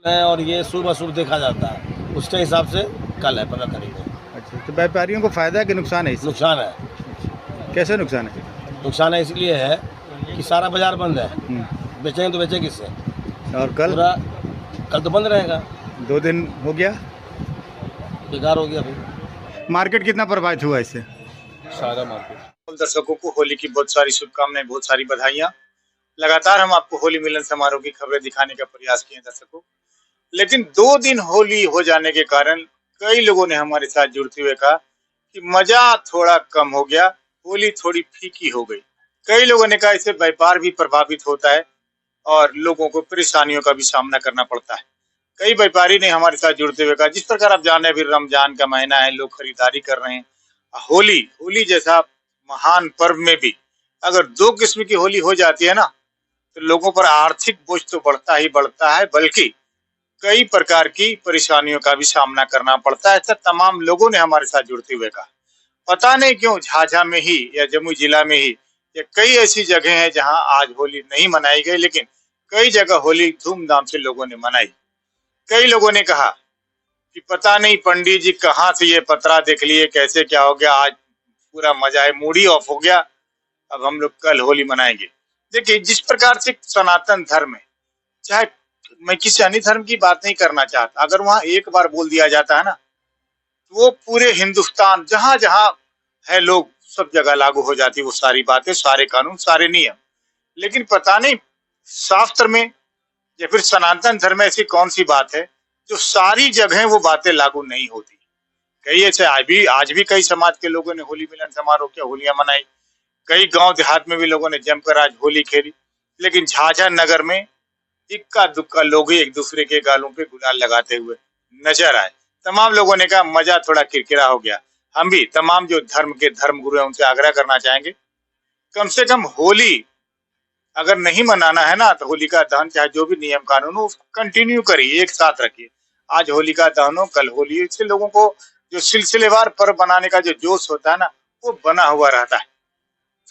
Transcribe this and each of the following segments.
है और ये शुभ अशुभ देखा जाता है, उसके हिसाब से कल है 15 तारीख को। अच्छा, तो व्यापारियों को फायदा है कि नुकसान है इससे? नुकसान है। कैसे नुकसान है? नुकसान है इसलिए है कि सारा बाजार बंद है, बेचेंगे तो बेचेंगे किससे? और कल? पूरा कल तो बंद रहेगा, 2 दिन हो गया, बेकार हो गया फिर। मार्केट कितना प्रभावित हुआ इससे? सारा मार्केट। दर्शकों को होली की बहुत सारी शुभकामनाएं, बहुत सारी बधाइयां। लगातार हम आपको होली मिलन समारोह की खबरें दिखाने का प्रयास किए दर्शकों, लेकिन 2 दिन होली हो जाने के कारण कई लोगों ने हमारे साथ जुड़ते हुए कहा कि मजा थोड़ा कम हो गया, होली थोड़ी फीकी हो गई। कई लोगों ने कहा इससे व्यापार भी प्रभावित होता है और लोगों को परेशानियों का भी सामना करना पड़ता है। कई व्यापारी ने हमारे साथ जुड़ते हुए कहा, जिस प्रकार आप जान रहे हैं अभी रमजान का महीना है, लोग खरीदारी कर रहे हैं। होली जैसा महान पर्व में भी अगर 2 किस्म की होली हो जाती है ना, तो लोगों पर आर्थिक बोझ तो बढ़ता ही बढ़ता है, बल्कि कई प्रकार की परेशानियों का भी सामना करना पड़ता है। ऐसा तमाम लोगों ने हमारे साथ जुड़ते हुए कहा। पता नहीं क्यों झाझा में ही या जमुई जिला में ही या कई ऐसी जगह हैं जहां आज होली नहीं मनाई गई, लेकिन कई जगह होली धूमधाम से लोगों ने मनाई। कई लोगों ने कहा कि पता नहीं पंडित जी कहाँ से ये पतरा देख लिए, कैसे क्या हो गया, आज पूरा मजा है, मूड ही ऑफ हो गया, अब हम लोग कल होली मनाएंगे। देखिए, जिस प्रकार से सनातन धर्म है, चाहे मैं किसी अन्य धर्म की बात नहीं करना चाहता, अगर वहां एक बार बोल दिया जाता है ना, तो वो पूरे हिंदुस्तान जहां जहां है लोग सब जगह लागू हो जाती है वो सारी बातें, सारे कानून, सारे नियम। लेकिन पता नहीं शास्त्र में या फिर सनातन धर्म में ऐसी कौन सी बात है जो सारी जगह वो बातें लागू नहीं होती। कई ऐसे आज भी कई समाज के लोगों ने होली मिलन समारोह किया, होलियां मनाई। कई गांव देहात में भी लोगों ने जमकर आज होली खेली। लेकिन झाझा नगर में इक्का दुक्का लोग ही एक दूसरे के गालों पे गुलाल लगाते हुए नजर आए। तमाम लोगों ने कहा मजा थोड़ा किरकिरा हो गया। हम भी तमाम जो धर्म के धर्म गुरु हैं उनसे आग्रह करना चाहेंगे, कम से कम होली अगर नहीं मनाना है ना, तो होलिका दहन चाहे जो भी नियम कानून हो कंटिन्यू करिए, एक साथ रखिए। आज होलिका दहन हो, कल होली, इससे लोगों को जो सिलसिलेवार पर्व बनाने का जो जोश होता है ना, वो बना हुआ रहता है।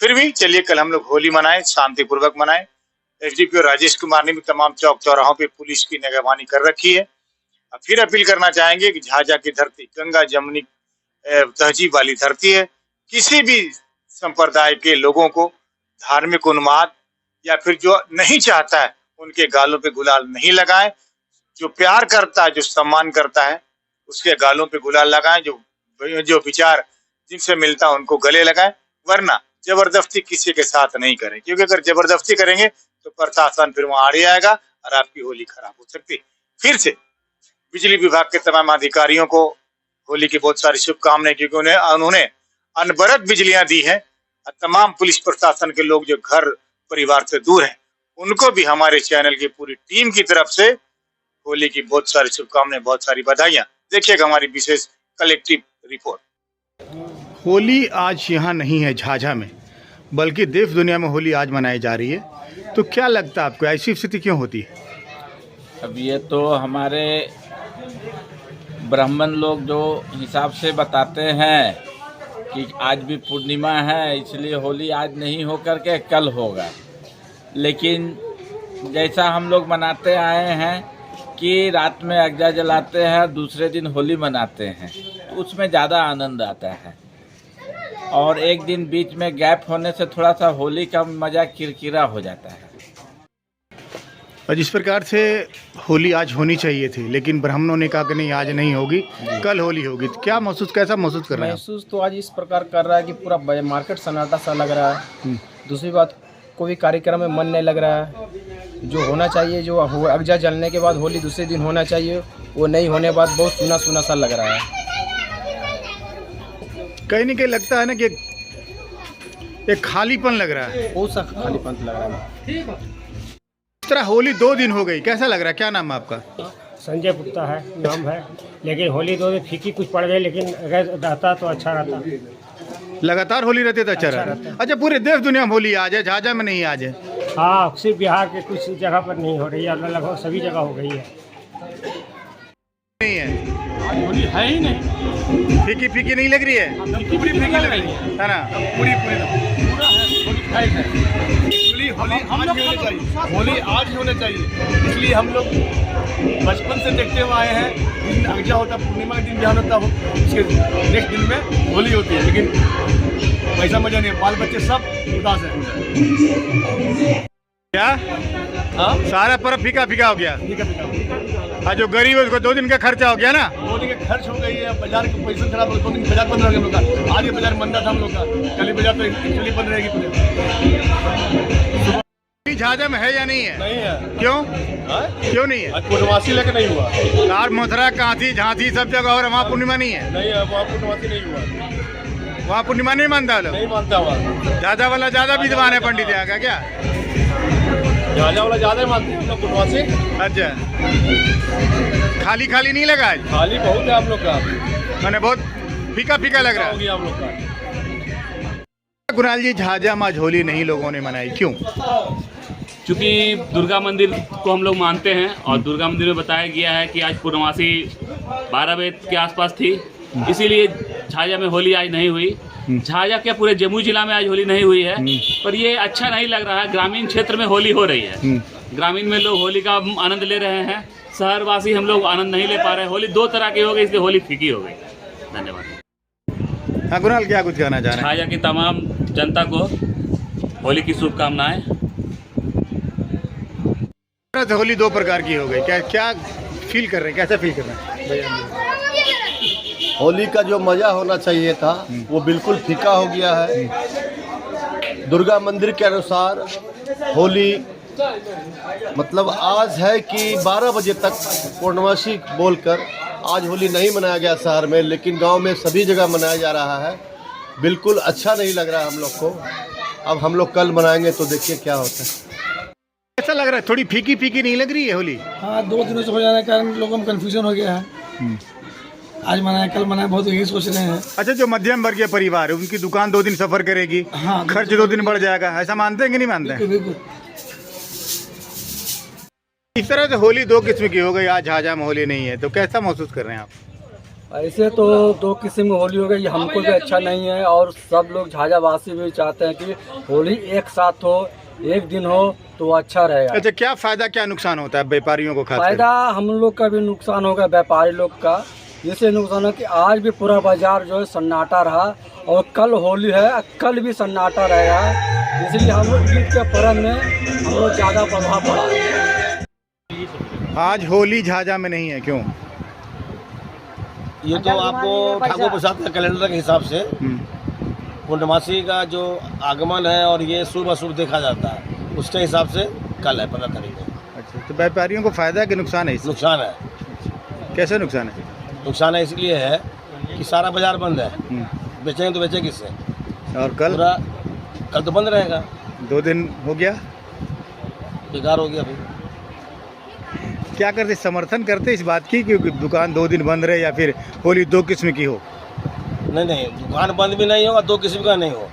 फिर भी चलिए कल हम लोग होली मनाएं, शांतिपूर्वक मनाएं। एसडीपीओ राजेश कुमार ने भी तमाम चौक चौराहों पे पुलिस की निगरानी कर रखी है। फिर अपील करना चाहेंगे कि झाझा की धरती गंगा जमुनी तहजीब वाली धरती है। किसी भी संप्रदाय के लोगों को धार्मिक उन्माद या फिर जो नहीं चाहता है उनके गालों पे गुलाल नहीं लगाएं। जो प्यार करता है, जो सम्मान करता है, उसके गालों पे गुलाल लगाएं। जो विचार जिनसे मिलता है उनको गले लगाएं, वरना जबरदस्ती किसी के साथ नहीं करें, क्योंकि अगर जबरदस्ती करेंगे तो प्रशासन फिर वहां आड़े आएगा और आपकी होली खराब हो सकती है। फिर से बिजली विभाग के तमाम अधिकारियों को होली की बहुत सारी शुभकामनाएं, क्योंकि उन्होंने अनवरत बिजलियां दी हैं। तमाम पुलिस प्रशासन के लोग जो घर परिवार से दूर हैं, उनको भी हमारे चैनल की पूरी टीम की तरफ से होली की बहुत सारी शुभकामनाएं, बहुत सारी बधाइयां। देखिएगा हमारी विशेष कलेक्टिव रिपोर्ट। होली आज यहाँ नहीं है झाझा में, बल्कि देश दुनिया में होली आज मनाई जा रही है। तो क्या लगता है आपको, ऐसी स्थिति क्यों होती है? अब ये तो हमारे ब्राह्मण लोग जो हिसाब से बताते हैं कि आज भी पूर्णिमा है, इसलिए होली आज नहीं हो कर के कल होगा। लेकिन जैसा हम लोग मनाते आए हैं कि रात में अगजा जलाते हैं, दूसरे दिन होली मनाते हैं, तो उसमें ज़्यादा आनंद आता है। और एक दिन बीच में गैप होने से थोड़ा सा होली का मज़ा किरकिरा हो जाता है। और जिस प्रकार से होली आज होनी चाहिए थी, लेकिन ब्राह्मणों ने कहा कि नहीं आज नहीं होगी, कल होली होगी, तो क्या कैसा महसूस कर रहे हैं? महसूस तो आज इस प्रकार कर रहा है कि पूरा मार्केट सन्नाटा सा लग रहा है। दूसरी बात, कोई कार्यक्रम में मन नहीं लग रहा है। जो होना चाहिए, जो अगजा जलने के बाद होली दूसरे दिन होना चाहिए, वो नहीं होने के बाद बहुत सुना सुना सा लग रहा है। कहीं न कहीं लगता है ना कि एक खालीपन लग रहा है। बहुत सा खालीपन लग रहा है। इस तरह होली 2 दिन हो गई, कैसा लग रहा है? क्या नाम है आपका? संजय गुप्ता है नाम है। लेकिन होली 2 दिन फीकी कुछ पड़ गई, लेकिन अगर रहता तो अच्छा रहता। लगातार होली रहती तो अच्छा रहता। अच्छा, पूरे देश दुनिया में होली आज है, झाझा में नहीं आज है? हाँ, सिर्फ बिहार के कुछ जगह पर नहीं हो रही है, लगभग सभी जगह हो गई है। नहीं है, आज होली है ही नहीं। फीकी फीकी नहीं लग रही है? पूरी फीकी लग रही है ना? पूरा है, होली होली आज ही होनी चाहिए, होली आज ही होनी चाहिए। इसलिए हम लोग बचपन से देखते हुए आए हैं, जिस दिन अगजा होता है पूर्णिमा के दिन बिहान होता है, उसके नेक्स्ट दिन में होली होती है, लेकिन वैसा मजा नहीं है। बाल बच्चे सब उदास हैं। क्या हाँ, सारा पर्व फीका फीका हो गया। ठीक है, ठीक है। और जो गरीब है उसको 2 दिन का खर्चा हो गया ना। होली के खर्च हो गई है, बाजार की पोजीशन खराब हो, 2 दिन बाजार बंद रहेगा हम लोग का। आज ये बाजार मंदा था हम लोग का, कल बाजार तो एक्चुअली बंद रहेगी पूरे। झाझा में है या नहीं है? नहीं है। क्यों? हाँ? क्यों नहीं है? आज पूर्णमासी लेके नहीं हुआ। तार मथुरा कांची झांसी सब जगह और वहाँ पूर्णिमा नहीं है। नहीं है, वहाँ पूर्णमासी नहीं हुआ, वहाँ पूर्णिमा नहीं मानता लोग। नहीं मानता हुआ। झाझा वाला ज्यादा विद्वान है पंडित यहाँ का क्या? झाझा वाला ज्यादा ही मानते हैं हम लोग पूर्णमासी। अच्छा, खाली खाली नहीं लगा आज? खाली बहुत है हम लोग का, मैंने बहुत फीका फीका लग रहा हो गया हम लोग का। है। कुणाल जी, झाझा में आज होली नहीं लोगों ने मनाई, क्यों? चूँकि दुर्गा मंदिर को हम लोग मानते हैं और दुर्गा मंदिर में बताया गया है कि आज पूर्णमासी 12 बजे के आसपास थी, इसीलिए झाझा में होली आज नहीं हुई। झाझा क्या पूरे जमुई जिला में आज होली नहीं हुई है, पर ये अच्छा नहीं लग रहा है। ग्रामीण क्षेत्र में होली हो रही है, ग्रामीण में लोग होली का आनंद ले रहे हैं, शहरवासी हम लोग आनंद नहीं ले पा रहे हैं। होली 2 तरह की हो गई, इसलिए होली फीकी हो गई। धन्यवाद। हाँ कुणाल, क्या कुछ कहना चाह रहे हैं? झाझा की तमाम जनता को होली की शुभकामनाएं। होली 2 प्रकार की हो गई, क्या क्या फील कर रहे हैं, कैसा फील कर रहे हैं? होली का जो मजा होना चाहिए था वो बिल्कुल फीका हो गया है। दुर्गा मंदिर के अनुसार होली मतलब आज है कि 12 बजे तक पूर्णमासी बोलकर आज होली नहीं मनाया गया शहर में, लेकिन गांव में सभी जगह मनाया जा रहा है। बिल्कुल अच्छा नहीं लग रहा है हम लोग को। अब हम लोग कल मनाएंगे तो देखिए क्या होता है। कैसा लग रहा है? थोड़ी फीकी फीकी नहीं लग रही है होली? हाँ, 2 दिनों से हो जाने के कारण लोगों में कन्फ्यूजन हो गया है। आज मनाए कल मनाए बहुत यही सोच रहे हैं। अच्छा, जो मध्यम वर्गीय परिवार है उनकी दुकान 2 दिन सफर करेगी, हाँ, खर्च 2 दिन बढ़ जाएगा, ऐसा मानते हैं कि नहीं मानते हैं? बिल्कुल। इस तरह से होली 2 किस्म की हो गई, आज झाझा में होली नहीं है, तो कैसा महसूस कर रहे हैं आप? ऐसे तो 2 किस्म की होली हो गई, ये हमको भी अच्छा नहीं है और सब लोग झाझावासी भी चाहते हैं कि होली एक साथ हो, एक दिन हो तो अच्छा रहेगा। अच्छा, क्या फायदा क्या नुकसान होता है व्यापारियों को? फायदा हम लोग का भी नुकसान होगा, व्यापारी लोग का। जैसे नुकसान है कि आज भी पूरा बाजार जो है सन्नाटा रहा और कल होली है, कल भी सन्नाटा रहेगा, इसलिए हम लोग ईद के पर्व में हम लोग ज़्यादा प्रभाव पड़ा। आज होली झाझा में नहीं है, क्यों? ये तो आपको ठाकुर प्रसाद का कैलेंडर के हिसाब से पूर्णमासी का जो आगमन है और ये शुभ अशुभ देखा जाता है, उसके हिसाब से कल है 15 तारीख को। अच्छा, तो व्यापारियों को फायदा है कि नुकसान है? नुकसान है। कैसे नुकसान है? नुकसान है इसलिए है कि सारा बाजार बंद है, बेचेंगे तो बेचे किससे? और कल? पूरा कल तो बंद रहेगा। 2 दिन हो गया, बेकार हो गया भाई। क्या करते, समर्थन करते इस बात की कि दुकान 2 दिन बंद रहे या फिर होली 2 किस्म की हो? नहीं, दुकान बंद भी नहीं होगा, 2 किस्म का नहीं हो,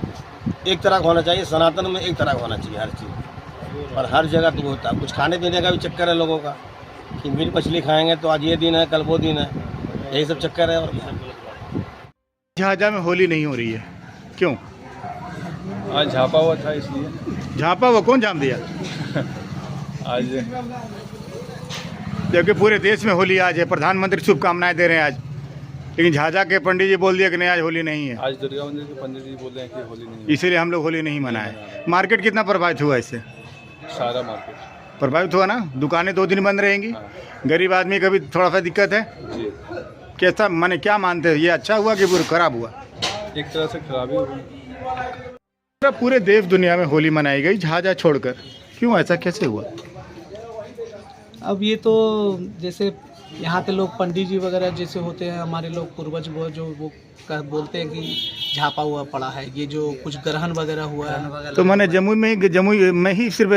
एक तरह का होना चाहिए। सनातन में एक तरह का होना चाहिए हर चीज़, और हर जगह तो होता है। कुछ खाने पीने का भी चक्कर है लोगों का कि मीट मछली खाएंगे तो आज ये दिन है कल वो दिन है, यही सब चक्कर है। और क्या, झाझा में होली नहीं हो रही है, क्यों? आज झापा हुआ था इसलिए। झापा वो कौन झाप दिया? आज जबकि पूरे देश में होली आज है, प्रधानमंत्री शुभकामनाएं दे रहे हैं आज, लेकिन झाझा के पंडित जी बोल दिया कि नहीं आज होली नहीं है। आज दुर्गा मंदिर के पंडित जी बोल रहे हैं कि होली नहीं है। इसीलिए हम लोग होली नहीं मनाए। मार्केट कितना प्रभावित हुआ इससे? सारा मार्केट प्रभावित हुआ ना, दुकानें 2 दिन बंद रहेंगी, गरीब आदमी का भी थोड़ा सा दिक्कत है। जी, कैसा माने क्या मानते हैं, ये अच्छा हुआ कि बुरा खराब हुआ? एक तरह से खराबी हो गई। पूरे देश दुनिया में होली मनाई गई, झाझा छोड़कर, क्यों ऐसा कैसे हुआ? अब ये तो जैसे यहाँ के लोग पंडित जी वगैरह जैसे होते हैं, हमारे लोग पूर्वज वो जो वो बोलते हैं कि झापा हुआ पड़ा है, ये जो कुछ ग्रहण वगैरह हुआ है। तो मैंने जमुई में ही सिर्फ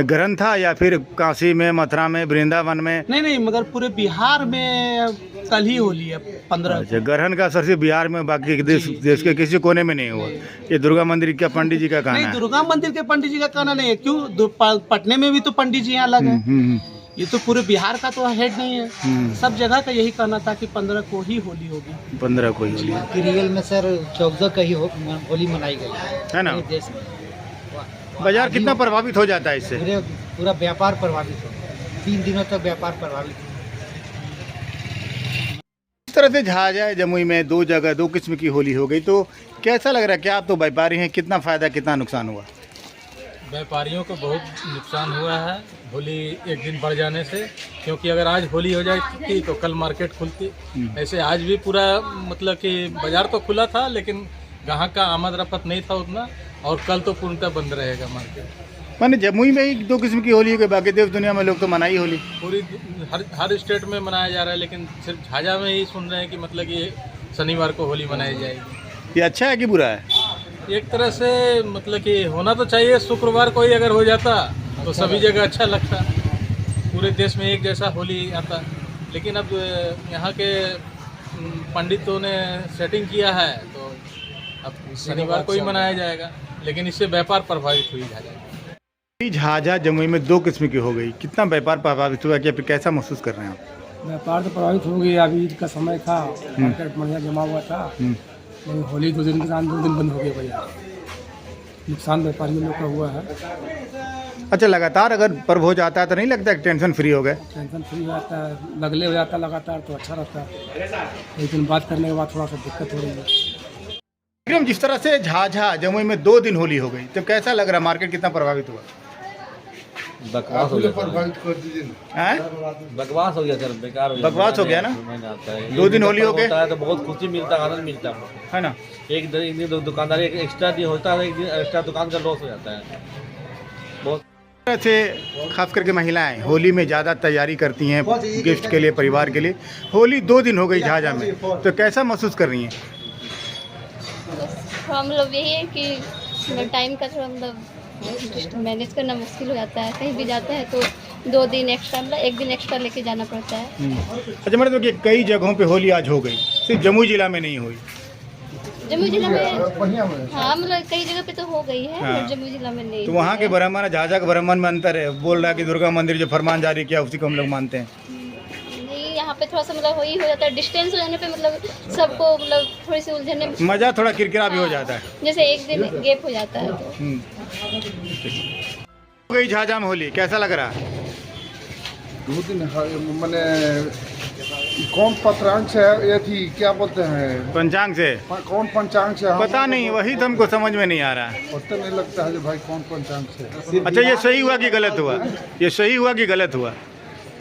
ग्रहण था या फिर काशी में, मथुरा में, वृंदावन में? नहीं, मगर पूरे बिहार में कल ही होली है 15। अच्छा, ग्रहण का असर सिर्फ बिहार में, बाकी देश के किसी कोने में नहीं हुआ? ये दुर्गा मंदिर का पंडित जी का कहना है? नहीं, दुर्गा मंदिर के पंडित जी का कहना नहीं है। क्यों, पटने में भी तो पंडित जी यहाँ अलग है, ये तो पूरे बिहार का तो हेड नहीं है। सब जगह का यही कहना था कि 15 को ही होली होगी। 15 को ही होली। रियल में सर 14 का ही होली मनाई गई है ना? देश में बाजार कितना प्रभावित हो जाता है इससे? पूरा व्यापार प्रभावित हो, 3 दिनों तक व्यापार प्रभावित हो। इस तरह से झाझा जमुई में 2 जगह 2 किस्म की होली हो गई, तो कैसा लग रहा है? क्या आप तो व्यापारी हैं, कितना फ़ायदा कितना नुकसान हुआ? व्यापारियों को बहुत नुकसान हुआ है होली एक दिन बढ़ जाने से, क्योंकि अगर आज होली हो जाती तो कल मार्केट खुलती। ऐसे आज भी पूरा मतलब कि बाजार तो खुला था, लेकिन ग्राहक का आमद रफत नहीं था उतना, और कल तो पूर्णतः बंद रहेगा मार्केट। माने जमुई में ही 2 किस्म की होली है, बाकी देश दुनिया में लोग तो मनाई होली पूरी हर स्टेट में मनाया जा रहा है, लेकिन सिर्फ झाझा में ही सुन रहे हैं कि मतलब कि शनिवार को होली मनाई जाएगी। ये अच्छा है कि बुरा है? एक तरह से मतलब कि होना तो चाहिए, शुक्रवार को ही अगर हो जाता तो सभी जगह अच्छा लगता, पूरे देश में एक जैसा होली आता। लेकिन अब यहाँ के पंडितों ने सेटिंग किया है तो अब शनिवार को ही मनाया जाएगा, लेकिन इससे व्यापार प्रभावित हुई झाझा। झाझा जमुई में 2 किस्म की हो गई, कितना व्यापार प्रभावित हुआ, कि कैसा महसूस कर रहे हैं आप? व्यापार तो प्रभावित हो गया, अभी ईद का समय था, मार्केट बढ़िया जमा हुआ था, लेकिन होली 2 दिन के साथ 2 दिन बंद हो गया बाजार। नुकसान व्यापारियों लोग का हुआ है। अच्छा, लगातार अगर पर्व हो जाता है तो नहीं लगता कि टेंशन फ्री हो गए? टेंशन फ्री हो जाता है, लगले हो जाता है लगातार तो अच्छा रहता है, लेकिन बात करने के बाद थोड़ा सा दिक्कत हो रही है। विक्रम, जिस तरह से झाझा जमुई में 2 दिन होली हो गई, तो कैसा लग रहा, मार्केट कितना प्रभावित हुआ? बकवास हो गया, बकवास हो गया सर, बेकार हो गया। बकवास हो गया ना? 2 दिन होली हो गए तो बहुत खुशी मिलता है, आनंद मिलता है ना? एक दिन दुकानदारी एक एक्स्ट्रा दिन होता है, एक दिन एक्स्ट्रा दुकान का लॉस हो जाता है बहुत। तरह से खास करके महिलाएं होली में ज़्यादा तैयारी करती हैं गिफ्ट के लिए, परिवार के लिए। होली 2 दिन हो गई झाझा में, तो कैसा महसूस कर रही हैं? हम लोग यही है कि टाइम का थोड़ा मतलब मैनेज करना मुश्किल हो जाता है, कहीं भी जाते हैं तो 2 दिन एक्स्ट्रा मतलब 1 दिन एक्स्ट्रा लेके जाना पड़ता है। अच्छा, मतलब कि कई जगहों पे होली आज हो गई, सिर्फ जमुई जिला में नहीं हुई। जमुई जिला में हाँ मतलब कई जगह पे तो हो गई है, हाँ। जमुई जिला में नहीं। तो वहाँ के ब्राह्मण झाझा के ब्राह्मण में अंतर है, बोल रहा है कि दुर्गा मंदिर जो फरमान जारी किया उसी को हम लोग मानते हैं। नहीं, यहाँ पे थोड़ा सा मतलब हो ही हो जाता है, डिस्टेंस हो जाने पे मतलब सबको मतलब थोड़ी सी उलझने में मज़ा थोड़ा किरकिरा भी हो जाता है, जैसे 1 दिन गैप हो जाता है तो। हो गई झाझा में होली, कैसा लग रहा है? 2 दिन मैंने कौन पत्रांग से ये थी क्या बोलते हैं, पंचांग से? कौन पंचांग से? पता नहीं, वही तो हमको समझ में नहीं आ रहा है। पता नहीं लगता है जो भाई कौन पंचांग से। अच्छा, ये सही हुआ कि गलत हुआ? ये सही हुआ कि गलत हुआ?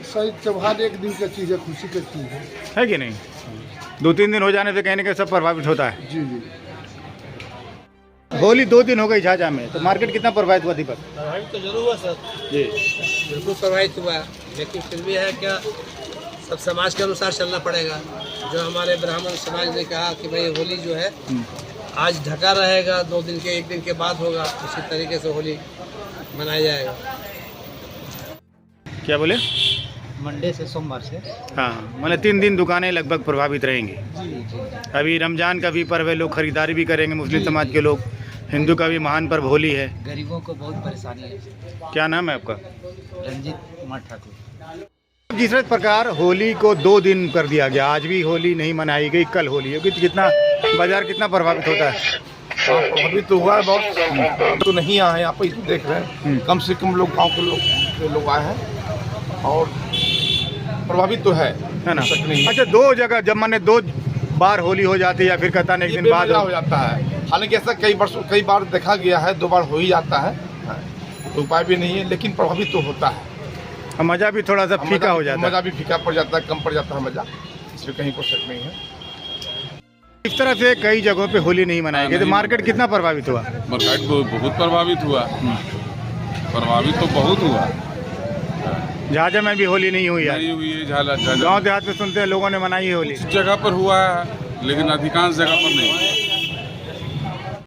सही, त्योहार 1 दिन का चीज़ है, खुशी का चीज़ है कि नहीं? 2-3 दिन हो जाने से कहने के सब प्रभावित होता है। जी जी। होली 2 दिन हो गई झाझा में, तो मार्केट कितना प्रभावित हुआ दीपक? प्रभावित तो जरूर हुआ सर जी, बिल्कुल प्रभावित हुआ, लेकिन फिर भी है क्या, सब समाज के अनुसार चलना पड़ेगा। जो हमारे ब्राह्मण समाज ने कहा कि भाई होली जो है आज ढका रहेगा, 2 दिन के 1 दिन के बाद होगा, उसी तरीके से होली मनाया जाएगा। क्या बोले? मंडे से सोमवार से। हाँ, मतलब 3 दिन दुकानें लगभग प्रभावित रहेंगी। अभी रमजान का भी पर्व है, लोग खरीदारी भी करेंगे, मुस्लिम समाज के लोग, हिंदू का भी महान पर्व होली है। गरीबों को बहुत परेशानी है। क्या नाम है आपका? रंजीत कुमार ठाकुर। जिस प्रकार होली को 2 दिन कर दिया गया, आज भी होली नहीं मनाई गई, कल होली होगी, तो कितना बाजार कितना प्रभावित होता है? प्रभावित तो हुआ है बहुत, तो नहीं आए यहाँ पर देख रहे हैं, कम से कम लोग गाँव के लोग आए हैं और प्रभावित तो है ना? अच्छा, 2 जगह जब मैंने 2 बार होली हो जाती है या फिर कहता नहीं एक दिन बाद हो जाता है, हालांकि ऐसा कई बार देखा गया है, 2 बार हो ही जाता है, तो उपाय भी नहीं है, लेकिन प्रभावित तो होता है। मज़ा भी थोड़ा सा फीका हो जाता है, मज़ा भी फीका पड़ जाता है, कम पड़ जाता है मज़ा, इसमें कहीं कोई शक नहीं है। इस तरह से कई जगहों पे होली नहीं मनाई गई, तो मार्केट कितना प्रभावित हुआ? मार्केट बहुत प्रभावित हुआ, प्रभावित तो बहुत हुआ। झाझा में भी होली नहीं हुई है? नहीं हुई है, गाँव देहात में सुनते हैं लोगों ने मनाई है होली, जगह पर हुआ है, लेकिन अधिकांश जगह पर नहीं।